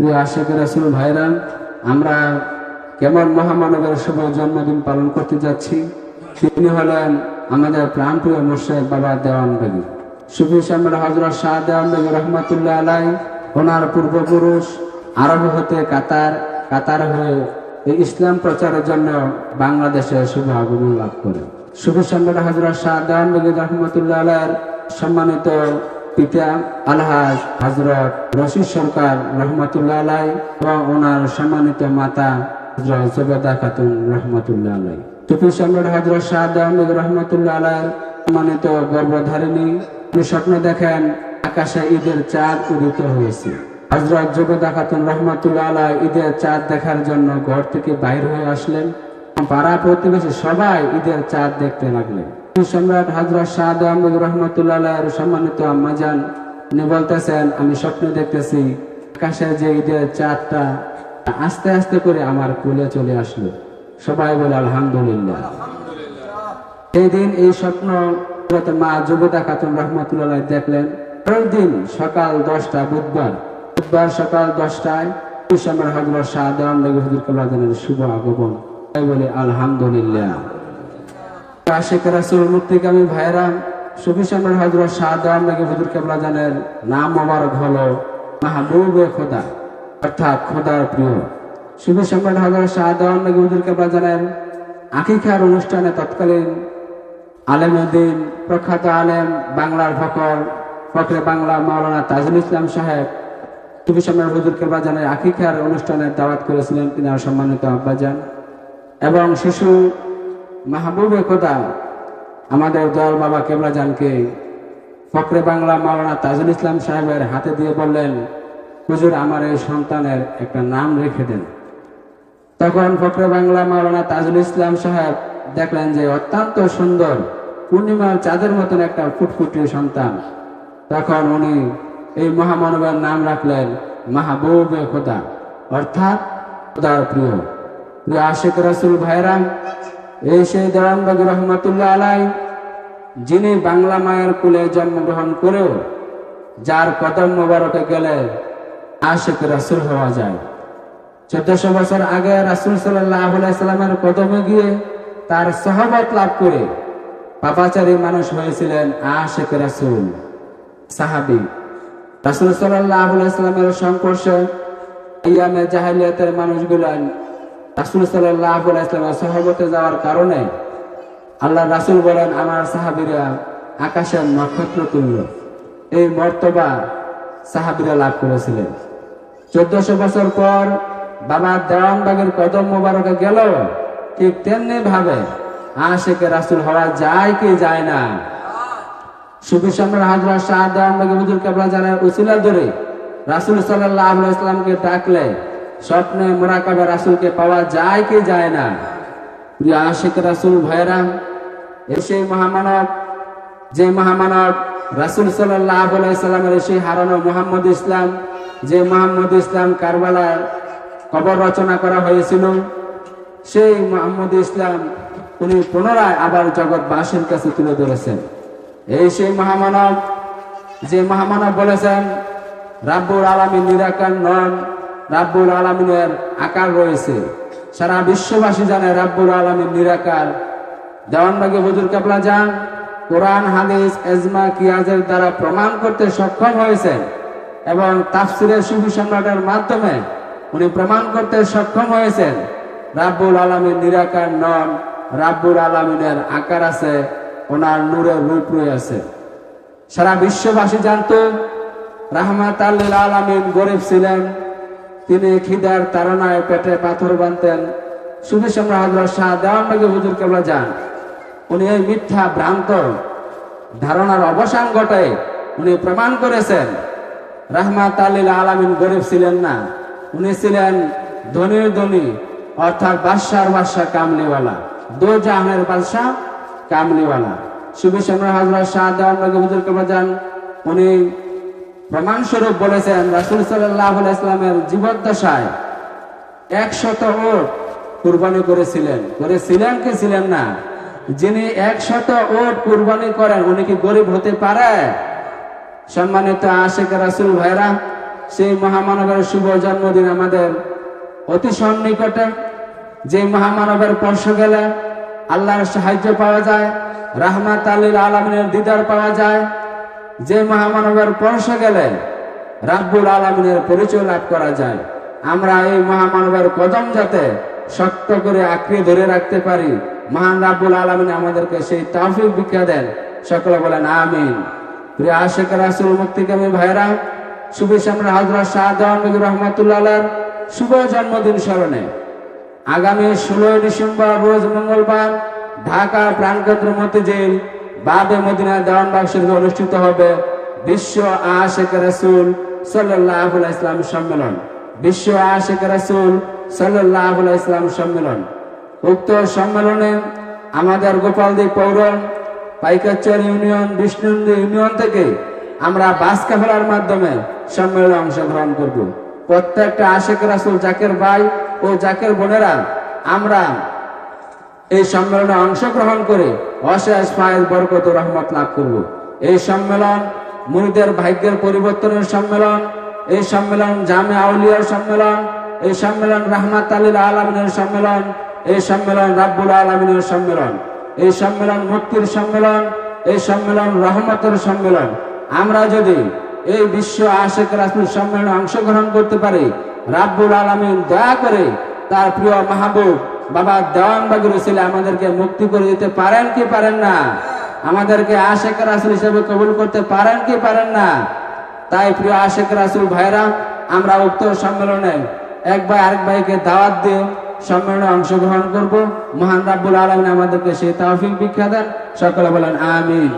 প্রিয় আশিক রাসূল ভাইরা, আমরা কেমন মহামানবের শুভ জন্মদিন পালন করতে যাচ্ছি। তিনি হলেন আমাদের প্রাণপ্রিয় মুর্শিদ বাবা দেওয়ানবাগী সুফি সম্রাট হযরত শাহ দেওয়ানবাগী রহমাতুল্লাহ আলাইহি। ওনার পূর্বপুরুষ আরব হতে কাতার হয়ে এই ইসলাম প্রচারের জন্য বাংলাদেশে শুভ আগমন লাভ করে। সুফি সম্রাট হযরত শাহ দেওয়ানবাগী রহমাতুল্লাহ আলাইহির সম্মানিত পিতা আলহাজ হযরত রশিদ সরকার রহমাতুল্লাহ আলাইহি এবং ওনার সম্মানিত মাতা হযরত জুবেদা খাতুন রহমাতুল্লাহ আলাইহি। সুফি সম্রাট হযরত শাহ দেওয়ানবাগী রহমাতুল্লাহ আলাইহির সম্মানিত গর্ভধারিণী স্বপ্ন দেখেন আকাশে ঈদের চাঁদ উদিত হয়েছে। হযরত জুবেদা খাতুন রহমাতুল্লাহ আলাইহি ঈদের চাঁদ দেখার জন্য ঘর থেকে বাইর হয়ে আসলেন। পাড়া প্রতিবেশী সবাই ঈদের চাঁদ দেখতে লাগলেন। সম্রাট হযরত শাহ দেওয়ানবাগী রহমাতুল্লাহ আলাইহির সম্মানিত আম্মাজান উনি বলতেছেন, আমি স্বপ্ন দেখতেছি আকাশে যে ঈদের চাঁদটা আস্তে আস্তে করে আমার কোলে চলে আসলো। সবাই বলে আলহামদুলিল্লাহ। এই দিন এই স্বপ্ন মা জুবেদা খাতুন রহমাতুল্লাহ আলাইহি দেখলেন। পরের দিন সকাল 10টা বুধবার সকাল 10টায় সম্রাট হযরত শাহ দেওয়ানবাগী হুজুর কেবলাজানের শুভ আগমন। বলে আলহামদুলিল্লাহ। আশিক রাসূল মুক্তিকামী ভাইরা, সুফি সম্রাট হযরত শাহ দেওয়ানবাগী হুজুর কেবলাজানের নাম মোবারক হলো মাহবুবে খোদা, অর্থাৎ খোদার প্রিয়। সুফি সম্রাট হযরত শাহ দেওয়ানবাগী হুজুর কেবলাজানের আকিকার অনুষ্ঠানে তৎকালীন আলেমউদ্দিন প্রখ্যাত আলেম বাংলার ফখরে বাংলা মাওলানা তাজুল ইসলাম সাহেব সুফি সম্রাট হুজুর কেবলাজানের আকিকার অনুষ্ঠানের দাওয়াত করেছিলেন তিনার সম্মানিত আব্বাজান। এবং শিশু মাহবুবে খোদা আমাদের দয়াল বাবা কেবলাজানকে ফখরে বাংলা মাওলানা তাজুল ইসলাম সাহেবের হাতে দিয়ে বললেন, হুজুর আমার এই সন্তানের একটা নাম রেখে দেন। তখন ফখরে বাংলা মাওলানা তাজুল ইসলাম সাহেব দেখলেন যে অত্যন্ত সুন্দর পূর্ণিমার চাঁদের মতন একটা ফুটফুটে সন্তান। তখন উনি এই মহামানবের নাম রাখলেন মাহবুবে খোদা, অর্থাৎ খোদার প্রিয়। প্রিয় আশিক রাসূল ভাইরা, এই সেই দেওয়ানবাগী রহমাতুল্লাহ আলাইহি যিনি বাংলা মায়ের কুলে জন্মগ্রহণ করেও যার কদম মোবারকে গেলে আশিক রাসূল হওয়া যায়। 1400 বছর আগে রাসূল সাল্লাল্লাহু আলাইহি সাল্লামের কদমে গিয়ে তার সহবত লাভ করে পাপাচারী মানুষ হয়েছিলেন আশিক রাসূল সাহাবী। রাসূল সাল্লাল্লাহু আলাইহি সাল্লামের সংস্পর্শে ইয়ামে জাহেলিয়াতের মানুষগুলো রাসূল সাল্লাল্লাহু আলাইহি সাল্লামের সহবতে যাওয়ার কারণে আল্লাহ রাসূল বলেন, আমার সাহাবীরা আকাশের নক্ষত্র তুল্য। এই মর্তবা সাহাবীরা লাভ করেছিলেন। 1400 বছর পর বাবা দেওয়ানবাগীর কদম মোবারকে গেল, ঠিক তেমনি ভাবে আশিক রাসূল হওয়া যায় কি যায় না? সুফি সম্রাট হযরত শাহ দেওয়ানবাগী হুজুর কেবলাজানের উসিলা ধরে রাসূল সাল্লাল্লাহু আলাইহি সাল্লামকে ডাকলে স্বপ্নে মুরাকাবা রাসূলকে পাওয়া যায় কি যায় না? প্রিয় আশিক রাসূল ভাইরা, সেই মহামানব, যে মহামানব রাসূল সাল্লাল্লাহু আলাইহি সাল্লামের সেই হারানো মুহাম্মদ ইসলাম, যে মুহাম্মদ ইসলাম কারবালার কবর রচনা করা হয়েছিল, সেই মুহাম্মদ ইসলাম উনি পুনরায় আবার জগৎবাসীর কাছে তুলে ধরেছেন। এই সেই মহামানব, যে মহামানব বলেছেন রাব্বুল আলামিন নিরাকার নন, রাব্বুল আলামিনের আকার রয়েছে। সারা বিশ্ববাসী জানে রাব্বুল আলামিন নিরাকার। দেওয়ানবাগী হুজুর কেবলাজান কোরআন, হাদিস, ইজমা, কিয়াসের দ্বারা প্রমাণ করতে সক্ষম হয়েছেন এবং তাফসীরের সুফি সম্রাটের মাধ্যমে উনি প্রমাণ করতে সক্ষম হয়েছেন রাব্বুল আলামিন নিরাকার নন, রাব্বুল আলামিনের আকার আছে, ওনার নূরের রূপ রয়েছে। সারা বিশ্ববাসী জানত রাহমাতাল লিল আলামিন গরীব ছিলেন, তিনি খিদার তাড়নায় পেটে পাথর বাঁধতেন। সুফি সম্রাট হযরত শাহ দেওয়ানবাগী হুজুর কেবলাজান উনি এই মিথ্যা ভ্রান্ত ধারণার অবসান ঘটে উনি প্রমাণ করেছেন রাহমাতাল লিল আলামিন গরীব ছিলেন না, উনি ছিলেন ধনীর ধনী, অর্থাৎ বাদশার বাদশা কামলিওয়ালা, দো জাহানের বাদশা কামলিওয়ালা। সুফি সম্রাট হযরত শাহ দেওয়ানবাগী হুজুর কেবলাজান উনি প্রমাণস্বরূপ বলেছেন রাসূল সাল্লাল্লাহু আলাইহি সাল্লামের জীবদ্দশায় 100 উট কুরবানি করেছিলেন কি ছিলেন না? যিনি 100 উট কুরবানি করেন উনি কি গরিব হতে পারে? সম্মানিত আশিক রাসূল ভাইরা, সেই মহামানবের শুভ জন্মদিন আমাদের অতি সন্নিকটে। যে মহামানবের স্পর্শ গেলে আল্লাহর সাহায্য পাওয়া যায়, রাহমাত লিল আলামিনের দিদার পাওয়া যায়। যে মহামানবের স্পর্শ গেলে রাব্বুল আলামিনের পরিচয় লাভ করা যায়। আমরা এই মহামানবের কদম যাতে শক্ত করে আঁকড়ে ধরে রাখতে পারি, মহান রাব্বুল আলামিন আমাদেরকে সেই তৌফিক ভিক্ষা দেন। সকলে বলেন আমিন। প্রিয় আশিক রাসূল মুক্তিকামী ভাইরা, শুভ সম্রাট হযরত শাহ দেওয়ান রহমাতুল্লাহ আলাইহির শুভ জন্মদিন স্মরণে আগামী 16 ডিসেম্বর রোজ মঙ্গলবার ঢাকা প্রাণকেন্দ্র মতিঝিল বাবে মদিনা দেওয়ানবাগ শরীফে অনুষ্ঠিত হবে বিশ্ব আশিক রাসূল সাল্লাল্লাহু আলাইহি ওয়াসাল্লাম সম্মেলন। বিশ্ব আশিক রাসূল সাল্লাল্লাহু আলাইহি ওয়াসাল্লাম সম্মেলন। উক্ত সম্মেলনে আমাদের গোপালদী পৌর, পাইকারচর ইউনিয়ন, বিষ্ণুন্দী ইউনিয়ন থেকে আমরা বাস কাফেলার মাধ্যমে সম্মেলনে অংশগ্রহণ করব। প্রত্যেকটা আশিক রাসূল জাকের ভাই ও জাকের বোনেরা আমরা এই সম্মেলনে অংশগ্রহণ করে অশেষ ফায়েজ বরকত ও রহমত লাভ করব। এই সম্মেলন মুরিদের ভাগ্যের পরিবর্তনের সম্মেলন, এই সম্মেলন জামে আউলিয়ার সম্মেলন, এই সম্মেলন রাহমাত লিল আলামিনের সম্মেলন, এই সম্মেলন রাব্বুল আলামিনের সম্মেলন, এই সম্মেলন মুক্তির সম্মেলন, এই সম্মেলন রহমতের সম্মেলন। আমরা যদি এই বিশ্ব আশিক রাসূল সম্মেলনে অংশগ্রহণ করতে পারি, রাব্বুল আলামিন দয়া করে তার প্রিয় মাহবুব বাবা দেওয়ানবাগের উসিলায় আমাদেরকে মুক্তি করে দিতে পারেন কি পারেন না? আমাদেরকে আশিক রাসূল হিসেবে কবুল করতে পারেন কি পারেন না? তাই প্রিয় আশিক রাসূল ভাইরা, আমরা উক্ত সম্মেলনে এক ভাই আরেক ভাইকে দাওয়াত দিয়ে সম্মেলনে অংশগ্রহণ করব। মহান রাব্বুল আলামিন আমাদেরকে সেই তৌফিক ভিক্ষা দেন। সকলে বলেন আমিন।